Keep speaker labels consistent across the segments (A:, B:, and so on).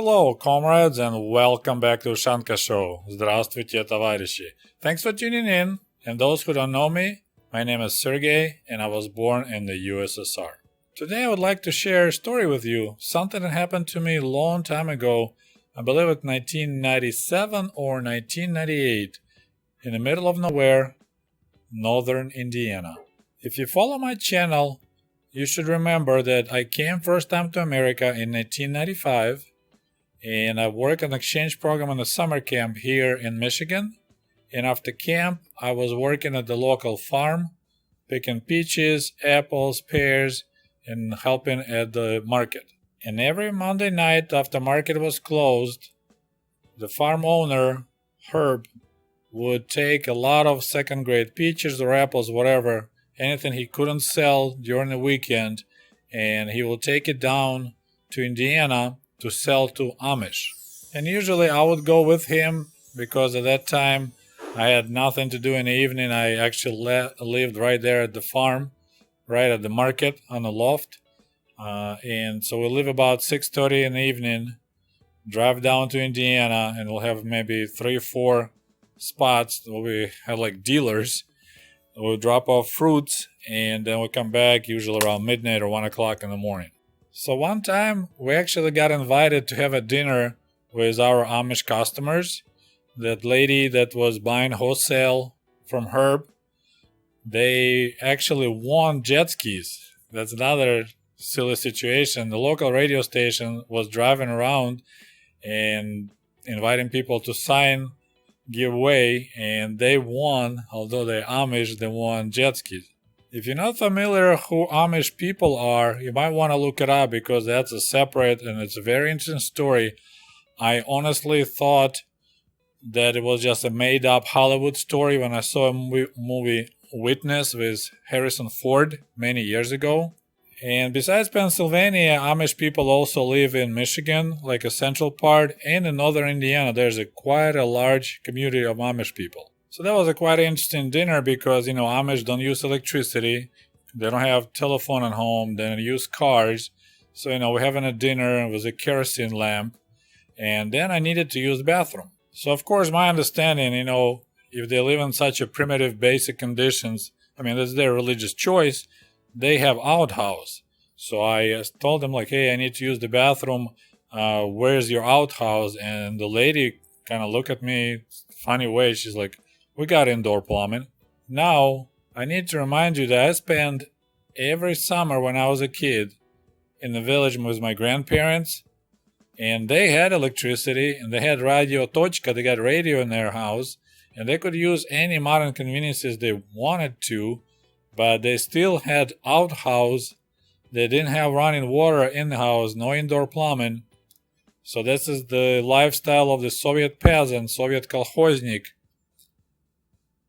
A: Hello, comrades, and welcome back to Ushanka Show. Здравствуйте, товарищи. Thanks for tuning in. And those who don't know me, my name is Sergey, and I was born in the USSR. Today I would like to share a story with you, something that happened to me a long time ago, I believe it 1997 or 1998, in the middle of nowhere, northern Indiana. If you follow my channel, you should remember that I came first time to America in 1995, and I worked an exchange program in a summer camp here in Michigan. And after camp, I was working at the local farm, picking peaches, apples, pears, and helping at the market. And every Monday night after market was closed, the farm owner, Herb, would take a lot of second-grade peaches or apples, whatever, anything he couldn't sell during the weekend, and he will take it down to Indiana to sell to Amish. And usually I would go with him because at that time I had nothing to do in the evening. I actually lived right there at the farm, right at the market on the loft. And so we'll leave about 6:30 in the evening, drive down to Indiana, and we'll have maybe 3 or 4 spots where we have like dealers. We'll drop off fruits, and then we'll come back usually around midnight or 1 o'clock in the morning. So one time, we actually got invited to have a dinner with our Amish customers. That lady that was buying wholesale from Herb, they actually won jet skis. That's another silly situation. The local radio station was driving around and inviting people to sign giveaway, and they won, although they're Amish, they won jet skis. If you're not familiar who Amish people are, you might want to look it up because that's a separate and it's a very interesting story. I honestly thought that it was just a made-up Hollywood story when I saw a movie Witness with Harrison Ford many years ago. And besides Pennsylvania, Amish people also live in Michigan, like a central part, and in northern Indiana. There's quite a large community of Amish people. So that was a quite interesting dinner because, Amish don't use electricity. They don't have telephone at home. They don't use cars. So, we're having a dinner with a kerosene lamp. And then I needed to use the bathroom. So, of course, my understanding, if they live in such a primitive, basic conditions, that's their religious choice, they have outhouse. So I told them, hey, I need to use the bathroom. Where's your outhouse? And the lady kind of looked at me funny way. She's like, we got indoor plumbing. Now, I need to remind you that I spent every summer when I was a kid in the village with my grandparents, and they had electricity, and they had radio tochka, they got radio in their house, and they could use any modern conveniences they wanted to, but they still had outhouse. They didn't have running water in the house, no indoor plumbing. So this is the lifestyle of the Soviet peasant, Soviet kolkhoznik.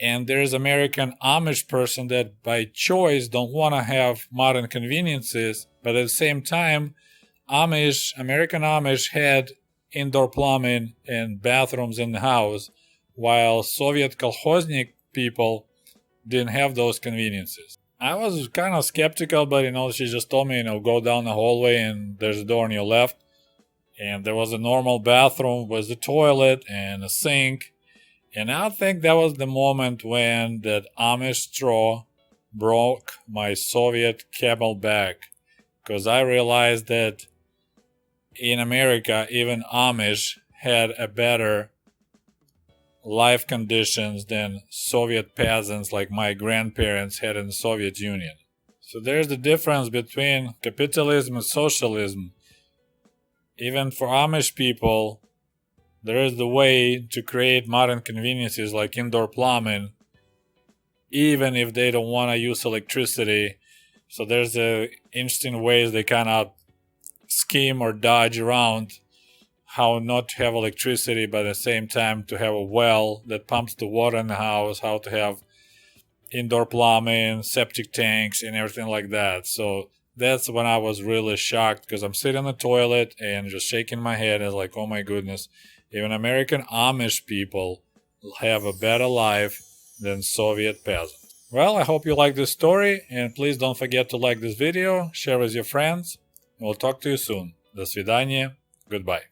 A: And there's American Amish person that by choice don't want to have modern conveniences, but at the same time, American Amish had indoor plumbing and bathrooms in the house, while Soviet kolkhoznik people didn't have those conveniences. I was kind of skeptical, but she just told me, go down the hallway and there's a door on your left. And there was a normal bathroom with the toilet and a sink. And I think that was the moment when that Amish straw broke my Soviet camel back. Because I realized that in America, even Amish had a better life conditions than Soviet peasants like my grandparents had in the Soviet Union. So there's the difference between capitalism and socialism. Even for Amish people, there is the way to create modern conveniences like indoor plumbing, even if they don't want to use electricity. So there's interesting ways they kind of scheme or dodge around how not to have electricity, but at the same time to have a well that pumps the water in the house, how to have indoor plumbing, septic tanks, and everything like that. So that's when I was really shocked because I'm sitting in the toilet and just shaking my head. I was like, oh my goodness, even American Amish people have a better life than Soviet peasants. Well, I hope you like this story, and please don't forget to like this video, share with your friends, and we'll talk to you soon. До свидания. Goodbye.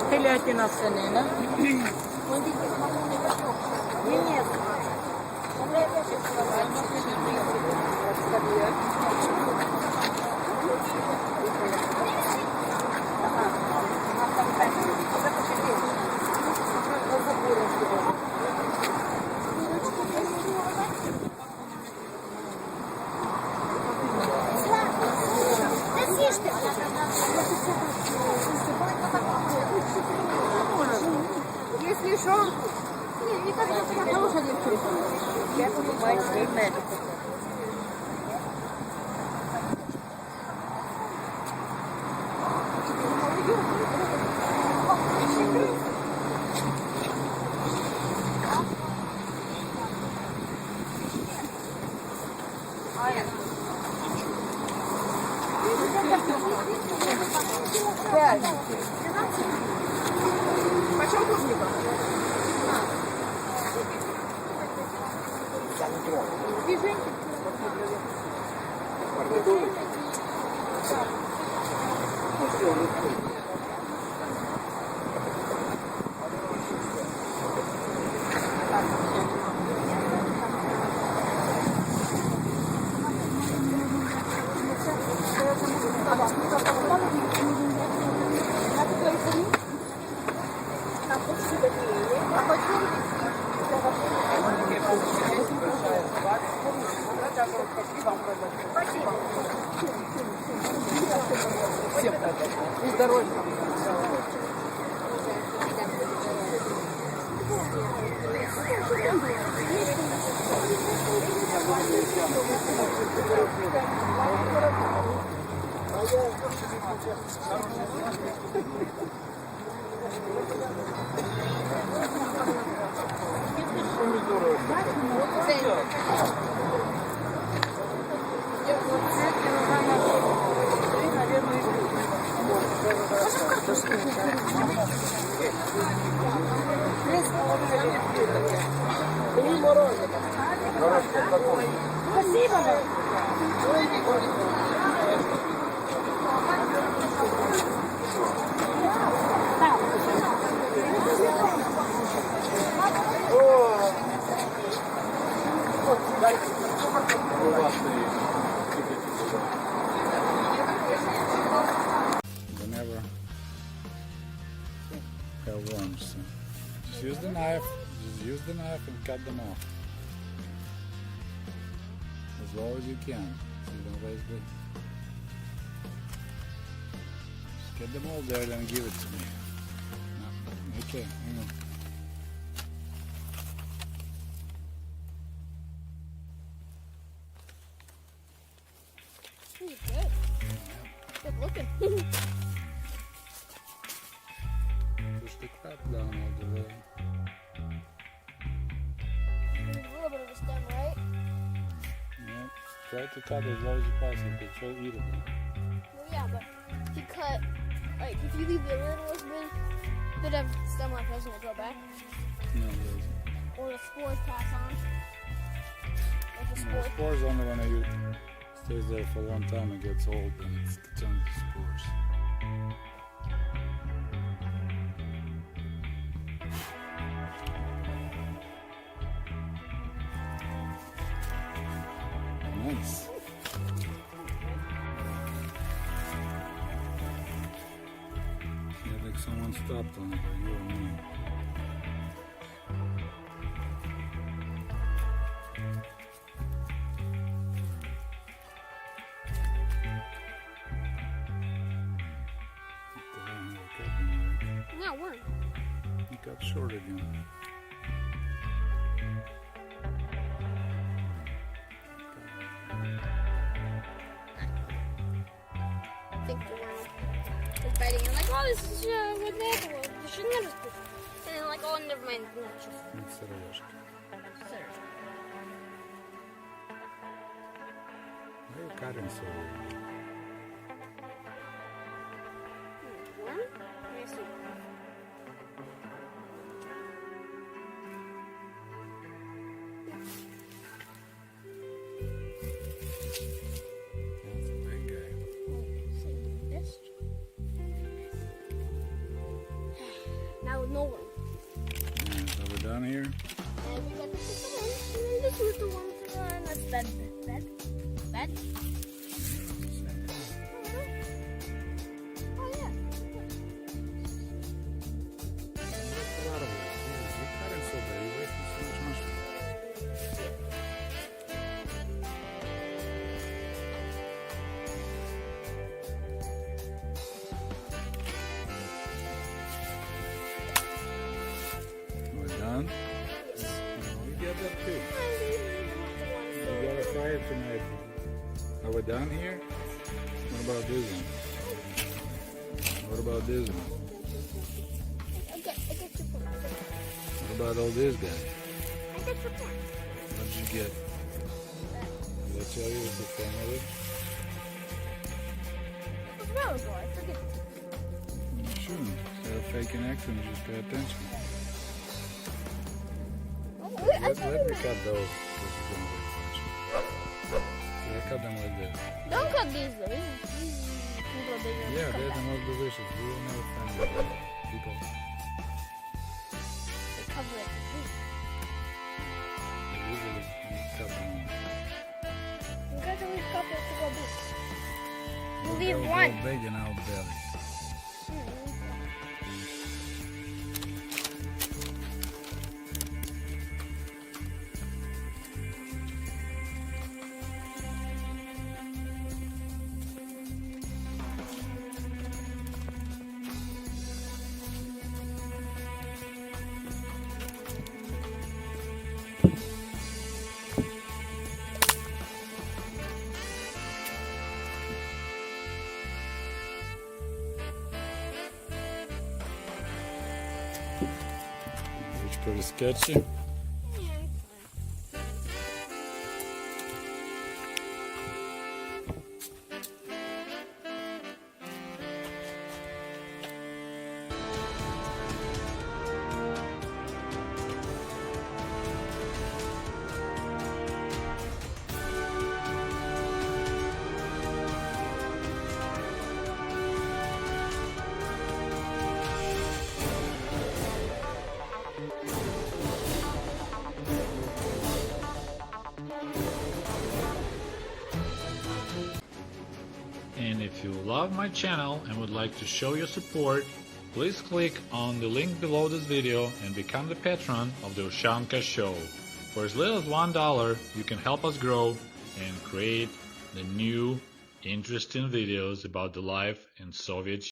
B: Телятина свинина.
C: Если что, не кажется, я тоже не чувствую. Я понимаю, что это. Почем клубника?
A: Whenever have worms, so just use the knife. Just use the knife and cut them off as low as you can, so you don't waste the. Just get them all there, then give it to me. No. Okay, hang on.
C: Good. Good looking.
A: Push the crap down all the way.
C: There's a little bit of a stem, right?
A: Yeah. Try to cut as low as you possibly can. It's so eatable.
C: Well, yeah, but if you cut, like, if you leave the little bit, could have stem like doesn't it grow back?
A: No, it doesn't.
C: Or the spores pass on? Like the
A: No,
C: spores.
A: spores only when you stays there for a long time and gets old and it turns to spores. Nice. Yeah, like someone stopped on it, or you or me.
C: Yeah, worm.
A: You got short again.
C: I think the worm. fighting. And like, oh, this is what happened. Well, you should never speak. And then like, oh, never mind. No, just
A: Сережка.
C: sir.
A: Why are you cutting so weird?
C: One. Let me see.
A: That's a big guy.
C: This. Now no one.
A: So we're done here.
C: And we got this little one. And then this little one. That's bed. Bed. Oh yeah.
A: That's a lot of wood. Jesus, you're cutting so bad. You're wasting so much mushroom. We're done. No, you get that too. You gotta fry it tonight. Are we done here? What about this one? What about this one?
C: I get your point.
A: What about all this guy?
C: I get your point.
A: What did you get? Did I tell you it's a family?
C: What's wrong with I forget.
A: You shouldn't. Instead of faking accents, just pay attention. Let me cut those. This is gonna be fun. So I cut them like this.
C: Don't cut these though. These can go bigger.
A: Yeah,
C: Cut
A: they're the
C: that.
A: most delicious. We will never find them. People.
C: They cover it.
A: Usually you cut them.
C: You gotta leave a couple to go big. You
A: They'll
C: leave
A: go
C: one.
A: big in our belly. It's pretty sketchy. And if you love my channel and would like to show your support, please click on the link below this video and become the patron of the Ushanka Show. For as little as $1, you can help us grow and create the new, interesting videos about the life in Soviet